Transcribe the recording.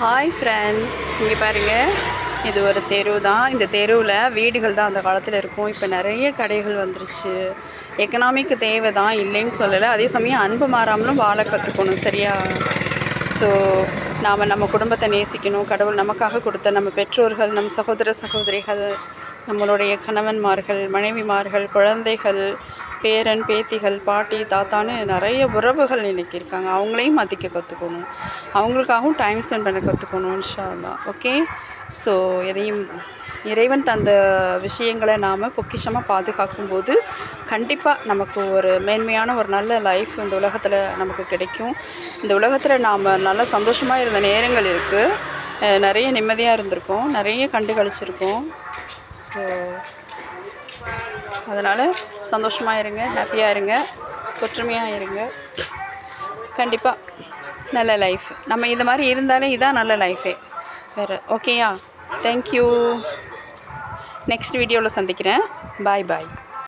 Hi friends, இங்கே பாருங்கள், இது ஒரு தெரு தான். இந்த தெருவில் வீடுகள் தான் அந்த காலத்தில் இருக்கும். இப்போ நிறைய கடைகள் வந்துருச்சு. எக்கனாமிக்கு தேவை தான், இல்லைன்னு சொல்லலை. அதே சமயம் அன்பு மாறாமலும் வாழ கற்றுக்கணும், சரியா? ஸோ நாம் நம்ம குடும்பத்தை நேசிக்கணும். கடவுள் நமக்காக கொடுத்த நம்ம பெற்றோர்கள், நம் சகோதர சகோதரிகள், நம்மளுடைய கணவன்மார்கள், மனைவிமார்கள், குழந்தைகள், பேரன் பேத்திகள், பாட்டி தாத்தான்னு நிறைய உறவுகள் இன்றைக்கி இருக்காங்க. அவங்களையும் மதிக்க கற்றுக்கணும். அவங்களுக்காகவும் டைம் ஸ்பெண்ட் பண்ண கற்றுக்கணும், இன்ஷா அல்லாஹ். ஓகே. ஸோ எதையும் இறைவன் தந்த விஷயங்களை நாம் பொக்கிஷமாக பாதுகாக்கும்போது கண்டிப்பாக நமக்கு ஒரு மேன்மையான ஒரு நல்ல லைஃப் இந்த உலகத்தில் நமக்கு கிடைக்கும். இந்த உலகத்தில் நாம் நல்லா சந்தோஷமாக இருந்த நேரங்கள் இருக்குது. நிறைய நிம்மதியாக இருந்திருக்கோம், நிறைய கண்டு கழிச்சிருக்கோம். ஸோ அதனால் சந்தோஷமாக இருங்க, ஹாப்பியாக இருங்க, ஒற்றுமையாக இருங்க. கண்டிப்பாக நல்ல லைஃப். நம்ம இந்த மாதிரி இருந்தாலே இதான் நல்ல லைஃபே வேறு. ஓகேயா? தேங்க்யூ. நெக்ஸ்ட் வீடியோவில் சந்திக்கிறேன். பாய் பாய்.